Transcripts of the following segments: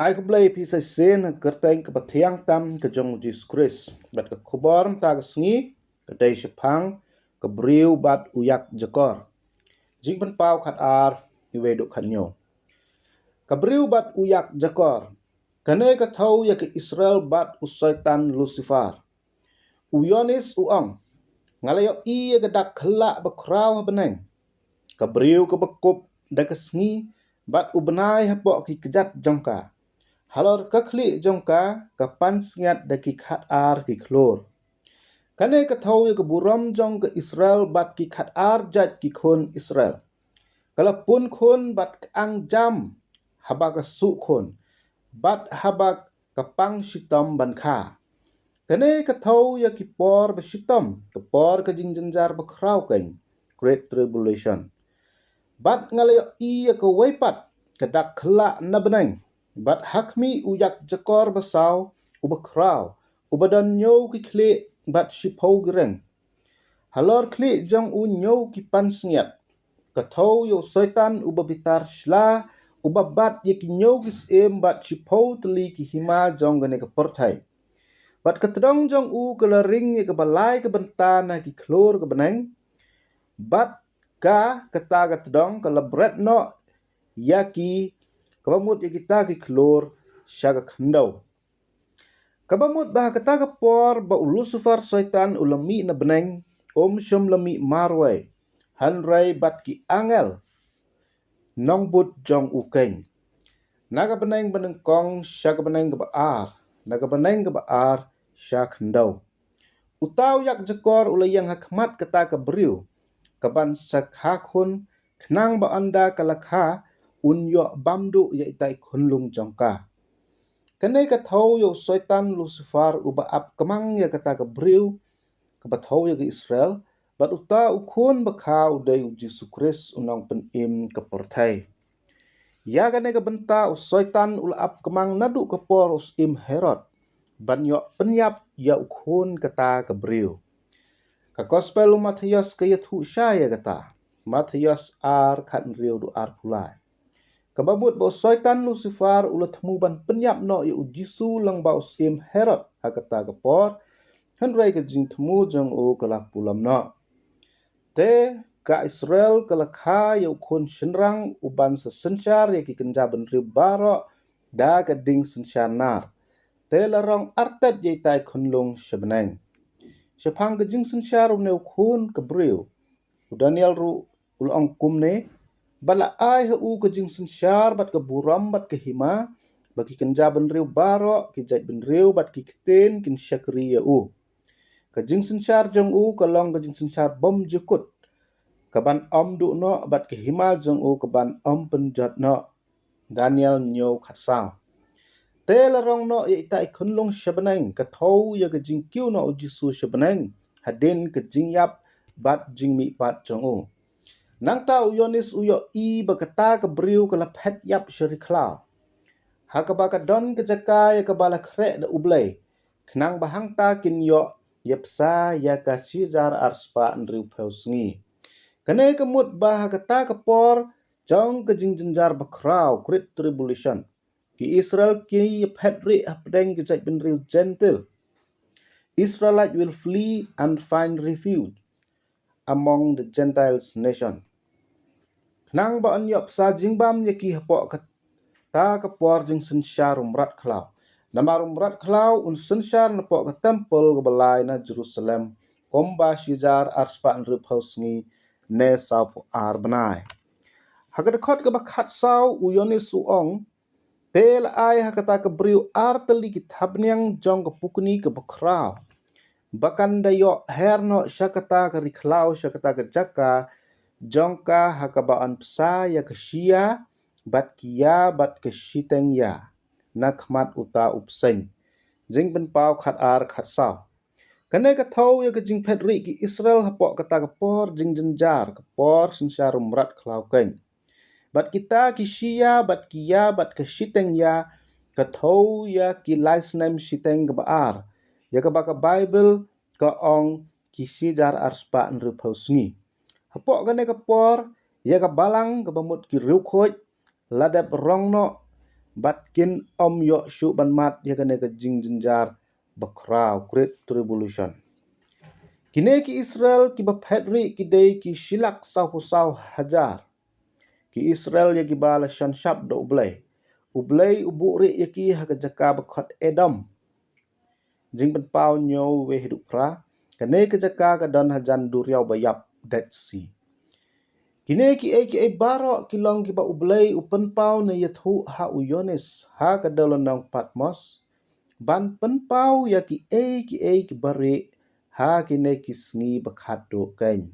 Ai keblai pisai sen kerteng ke patiang tam ke jong Jesus Christ. Bat ke kuborm ta ke sengi ke dai sepang ke briu bat uyak jakor. Jing pen pau khat ar ni weduk khat nyo. Ke briu bat uyak jakor. Kane ke thau ya ke Israel bat usaitan Lucifer. Uyonis uang. Ngalayo i ya ke dak khelak bekrau beneng. Ke briu ke bekup da ke sengi bat ubenai hapok ki kejat jongka. Halor kakli jongka kapan sengat daki khat ar ki klor. Kane ka thau ya ke buram jong ke Israel bat ki khat ar jat ki khon Israel. Kalapun khon bat ang jam habak su khon. Bat habak kapang sitom ban kha. Kane ka thau ya ki por besitom ke por ke jingjenjar bakrau kain. Great Tribulation. Bat ngalayo i ya ke waipat kedak khelak na beneng. Bat hakmi uyak jakor basau ubakrau ubadan nyo ki klik bat shipau gereng. Halor klik jong u nyo ki pan sengiat. Kathau yo setan ubabitar shla ubabat ye ki nyo ki sem bat shipau teli ki hima jong gane ke portai. Bat ketedong jong u kelering ye ke balai ke bentana ki klor ke beneng. Bat ka kata ketedong ke lebret no yaki kabamut ya kita ki klor syaga khendau. Kabamut bah kata kapor ba Lucifer syaitan ulami na beneng syum lami marwai. Hanrai bat ki angel nongbut jong ukeng. Naga beneng benengkong syaga beneng ke baar. Naga beneng ke baar syak khendau. Utau yak jakor ulayang hakmat kata ke beriu. Kaban sakhakun kenang ba anda kalakha unyo bamdu ya itai kunlung jongka. Kane ka thau yo syaitan Lucifer uba ap kemang ya kata ke beriu ke bathau ya ke Israel bat uta ukun bakau dai Jesus Christ unang penim ke portai. Ya kane ke benta syaitan ula ap kemang nadu ke por im Herod ban yo penyap ya ukun kata ke beriu. Ka gospel Matius ke yathu syaya kata. Matius ar khat riu du ar pulai. Kababut ba syaitan Lucifer ulat temu ban penyap no ya ujisu lang ba usim Herod hakata kapor hanrai ke jing temu jong u kala pulam no. Te ka Israel kala kha ya ukun shenrang uban sesensyar ya ki kenja ben riu baro da ka ding sensyar nar. Te larong artet ya itai kunlung sebeneng. Sepang ke jing sensyar ne ukun ke beriu. Daniel ru ulong kumne bala ai hu ke jing sensyar bat ke buram bat ke hima bagi kenja ben riu baro ki jait ben riu bat ki keten kin syakri ya u. Ke jing sensyar jong u kalong ke jing sensyar bom jukut. Kaban om du no bat ke hima jong u kaban om penjat no. Daniel nyo khatsang. Te larong no ya itai kunlung sebeneng ke thau ya ke jing kiu no ujisu sebeneng hadin ke jing yap bat jing mi pat jong u. Nang ta uyonis uyo i bakata ke beriu ke lapet yap syariklau. Hakabaka don ke jaka ya ke bala krek da ublay. Kenang bahang ta kin yo yapsa ya ka cijar arspa ndriu pausengi. Kane kemut bah kata ke por jong ke jing jenjar bakrau Great Tribulation. Ki Israel ki yapet ri apdeng ke jait ben riu gentle. Israelite will flee and find refuge among the Gentiles nation. Nang ba an yop sa jingbam yaki hapok kata kapor jing sensyar umrat klau. Namar umrat klau un sensyar napok ke temple ke balai na Jerusalem. Komba shijar arspa nri pausngi ne sau po ar benai. Hakadakot ke bakat sau uyonis uong. Tel ai hakata ke beriu ar teli kitabniang jong ke pukuni ke bakrau. Bakan dayo herno syakata ke riklau syakata ke jaka jongka hakabaan psa ya ke syia bat kia bat ke syiteng ya nakmat uta upseng jing ben pau khat ar khat sao. Kane ka thau ya ke jing pedri ki Israel hapok kata ke por jing jenjar ke por sensyar umrat klau ken. Bat kita ki syia bat kia bat ke syiteng ya ke thau ya ki last name syiteng ke baar. Ya ke baka Bible ke ong ki syijar arspa nru pausngi. Hapok kane ke por ya ke balang ke bamut ki riukhoj ladap rong no batkin yo shu ban mat ya kane ka jing jinjar bakrau Great Tribulation. Kine ki Israel ki baphetri ki day ki shilak sau hajar. Ki Israel ya ki bala shan shab do ublay. Ublay uburi ya ki haka jaka bakot Edom. Jing ban pau nyo we hidup pra. Kane ka jaka ka don hajan duriau bayap Dead Sea. Kine ki e baro ki long ki ba ublay upen pau na yathu ha uyonis ha ka dolonong Patmos. Ban pen pau ya ki e ki bari ha kine ki sngi bakhat do kany.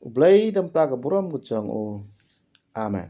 Ublay dam ta ka buram kuchang o. Amen.